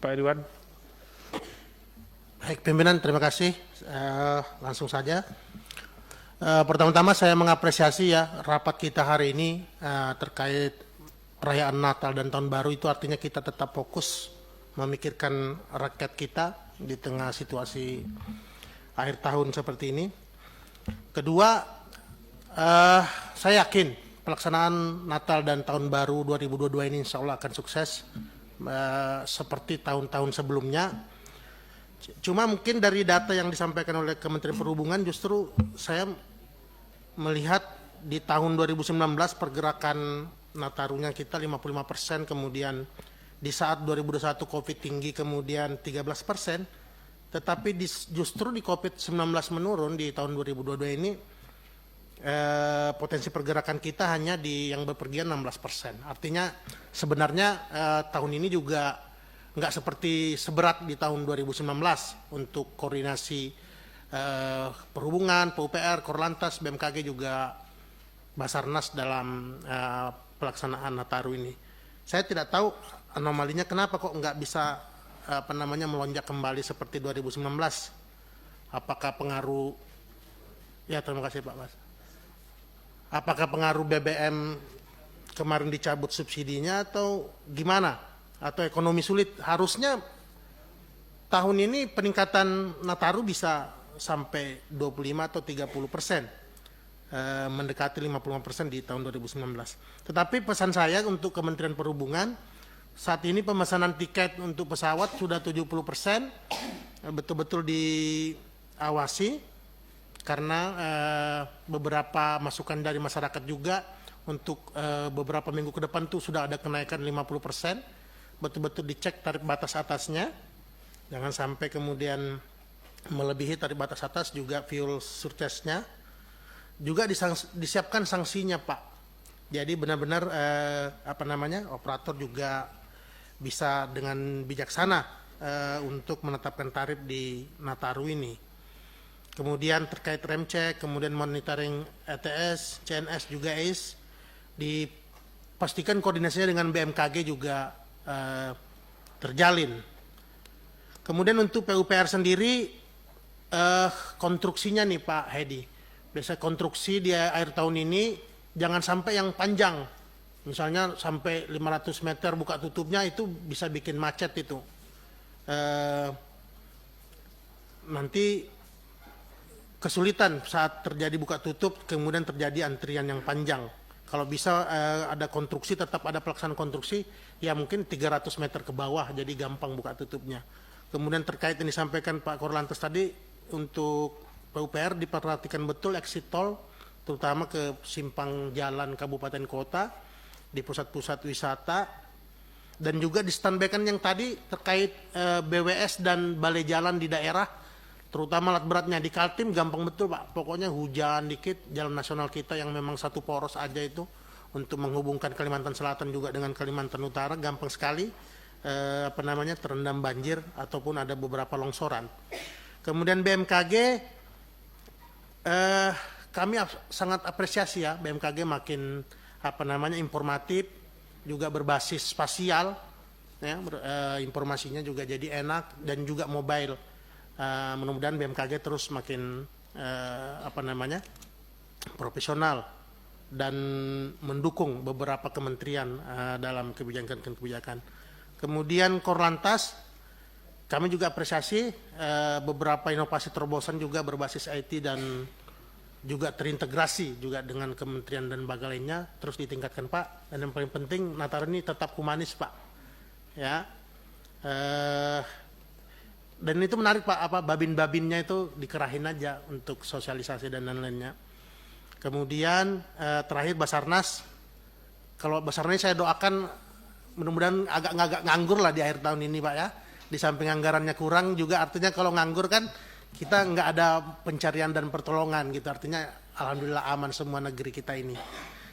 Pak Ridwan. Baik, pimpinan, terima kasih. Langsung saja. Pertama-tama saya mengapresiasi ya rapat kita hari ini terkait perayaan Natal dan Tahun Baru. Itu artinya kita tetap fokus memikirkan rakyat kita di tengah situasi akhir tahun seperti ini. Kedua, saya yakin pelaksanaan Natal dan Tahun Baru 2022 ini insya Allah akan sukses seperti tahun-tahun sebelumnya. Cuma mungkin dari data yang disampaikan oleh Kementerian Perhubungan justru saya melihat di tahun 2019 pergerakan Natarunya kita 55%, kemudian di saat 2021 COVID tinggi kemudian 13%, tetapi justru di COVID-19 menurun di tahun 2022 ini potensi pergerakan kita hanya di yang bepergian 16%. Artinya sebenarnya tahun ini juga nggak seperti seberat di tahun 2019 untuk koordinasi perhubungan, PUPR, Korlantas, BMKG juga Basarnas dalam pelaksanaan Nataru ini. Saya tidak tahu anomalinya kenapa kok nggak bisa melonjak kembali seperti 2019. Apakah pengaruh? Ya, terima kasih Pak Bas. Apakah pengaruh BBM kemarin dicabut subsidinya atau gimana? Atau ekonomi sulit? Harusnya tahun ini peningkatan Nataru bisa sampai 25 atau 30%, mendekati 55% di tahun 2019. Tetapi pesan saya untuk Kementerian Perhubungan, saat ini pemesanan tiket untuk pesawat sudah 70%, betul-betul diawasi, karena beberapa masukan dari masyarakat juga untuk beberapa minggu ke depan tuh sudah ada kenaikan 50%. Betul-betul dicek tarif batas atasnya, jangan sampai kemudian melebihi tarif batas atas, juga fuel surcharge-nya. Juga disiapkan sanksinya Pak. Jadi benar-benar operator juga bisa dengan bijaksana untuk menetapkan tarif di Nataru ini. Kemudian terkait rem cek, kemudian monitoring ETS, CNS juga ACE, dipastikan koordinasinya dengan BMKG juga terjalin. Kemudian untuk PUPR sendiri, konstruksinya nih Pak Hedi, biasa konstruksi di akhir tahun ini jangan sampai yang panjang, misalnya sampai 500 meter buka tutupnya, itu bisa bikin macet itu. Nanti kesulitan saat terjadi buka tutup, kemudian terjadi antrian yang panjang. Kalau bisa ada konstruksi, tetap ada pelaksanaan konstruksi, ya mungkin 300 meter ke bawah, jadi gampang buka tutupnya. Kemudian terkait yang disampaikan Pak Korlantas tadi, untuk PUPR diperhatikan betul exit tol, terutama ke simpang jalan kabupaten kota, di pusat-pusat wisata, dan juga distanbaykan yang tadi terkait BWS dan balai jalan di daerah, terutama alat beratnya di Kaltim gampang betul Pak. Pokoknya hujan dikit, jalan nasional kita yang memang satu poros aja itu untuk menghubungkan Kalimantan Selatan juga dengan Kalimantan Utara gampang sekali terendam banjir ataupun ada beberapa longsoran. Kemudian BMKG, kami sangat apresiasi ya, BMKG makin informatif, juga berbasis spasial, ya, informasinya juga jadi enak dan juga mobile. Mudah-mudahan BMKG terus makin profesional dan mendukung beberapa kementerian dalam kebijakan-kebijakan. Kemudian Korlantas, kami juga apresiasi beberapa inovasi terobosan juga berbasis IT dan juga terintegrasi juga dengan kementerian dan lembaga lainnya terus ditingkatkan Pak. Dan yang paling penting Nataru ini tetap humanis Pak. Ya. Dan itu menarik Pak, babin-babinnya itu dikerahin aja untuk sosialisasi dan lain-lainnya. Kemudian terakhir Basarnas, kalau Basarnas saya doakan mudah-mudahan agak nganggur lah di akhir tahun ini Pak ya. Di samping anggarannya kurang juga, artinya kalau nganggur kan kita nggak ada pencarian dan pertolongan gitu, artinya alhamdulillah aman semua negeri kita ini.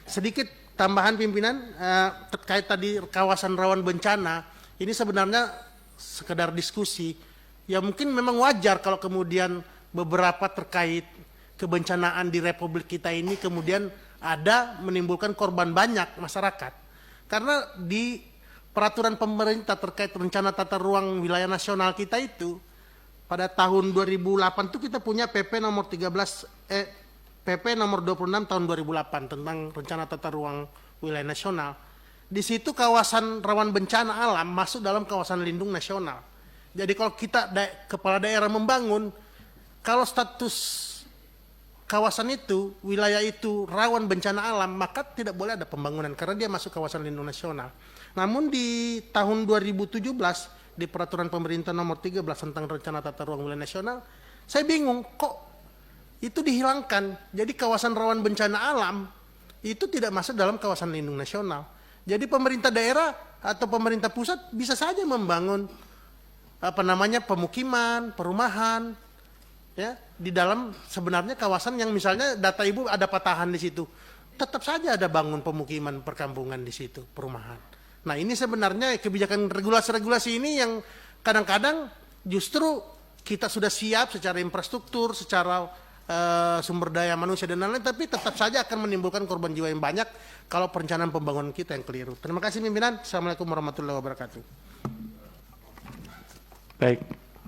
Sedikit tambahan pimpinan terkait tadi kawasan rawan bencana, ini sebenarnya sekedar diskusi. Ya mungkin memang wajar kalau kemudian beberapa terkait kebencanaan di Republik kita ini kemudian ada menimbulkan korban banyak masyarakat. Karena di peraturan pemerintah terkait rencana tata ruang wilayah nasional kita itu, pada tahun 2008 itu kita punya PP nomor 26 tahun 2008 tentang rencana tata ruang wilayah nasional. Di situ kawasan rawan bencana alam masuk dalam kawasan lindung nasional. Jadi kalau kita kepala daerah membangun, kalau status kawasan itu, wilayah itu rawan bencana alam, maka tidak boleh ada pembangunan karena dia masuk kawasan lindung nasional. Namun di tahun 2017 di peraturan pemerintah nomor 13 tentang rencana tata ruang wilayah nasional, saya bingung kok itu dihilangkan. Jadi kawasan rawan bencana alam itu tidak masuk dalam kawasan lindung nasional. Jadi pemerintah daerah atau pemerintah pusat bisa saja membangun pemukiman, perumahan, ya di dalam sebenarnya kawasan yang misalnya data ibu ada patahan di situ, tetap saja ada bangun pemukiman perkampungan di situ, perumahan. Nah ini sebenarnya kebijakan regulasi-regulasi ini yang kadang-kadang justru kita sudah siap secara infrastruktur, secara sumber daya manusia dan lain-lain, tapi tetap saja akan menimbulkan korban jiwa yang banyak kalau perencanaan pembangunan kita yang keliru. Terima kasih pimpinan. Assalamualaikum warahmatullahi wabarakatuh. Baik,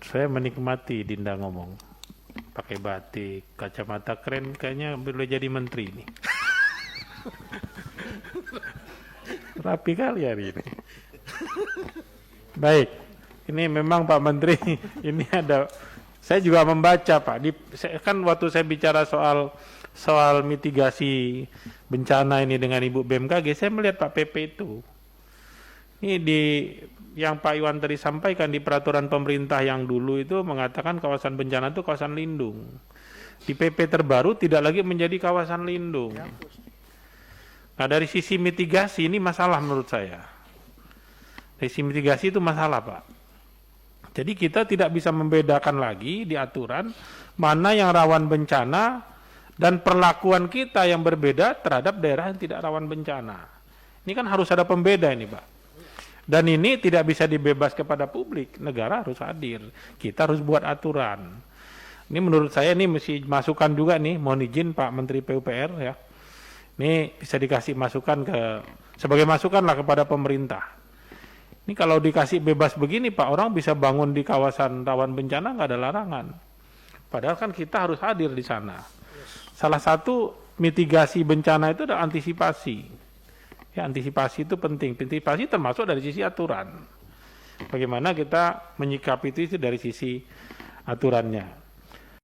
saya menikmati Dinda ngomong. Pakai batik, kacamata keren, kayaknya boleh jadi menteri ini. Rapi kali hari ini. Baik, ini memang Pak Menteri, ini ada, saya juga membaca Pak, kan waktu saya bicara soal mitigasi bencana ini dengan Ibu BMKG, saya melihat Pak PP itu. Ini yang Pak Iwan tadi sampaikan di peraturan pemerintah yang dulu itu mengatakan kawasan bencana itu kawasan lindung. Di PP terbaru tidak lagi menjadi kawasan lindung. Nah dari sisi mitigasi ini masalah menurut saya. Dari sisi mitigasi itu masalah Pak. Jadi kita tidak bisa membedakan lagi di aturan mana yang rawan bencana dan perlakuan kita yang berbeda terhadap daerah yang tidak rawan bencana. Ini kan harus ada pembeda ini Pak. Dan ini tidak bisa dibebas kepada publik, negara harus hadir. Kita harus buat aturan. Ini menurut saya ini mesti masukan juga nih, mohon izin Pak Menteri PUPR ya. Ini bisa dikasih masukan sebagai masukan lah kepada pemerintah. Ini kalau dikasih bebas begini Pak, orang bisa bangun di kawasan rawan bencana nggak ada larangan. Padahal kan kita harus hadir di sana. Salah satu mitigasi bencana itu adalah antisipasi. Ya, antisipasi itu penting. Antisipasi termasuk dari sisi aturan. Bagaimana kita menyikapi itu dari sisi aturannya.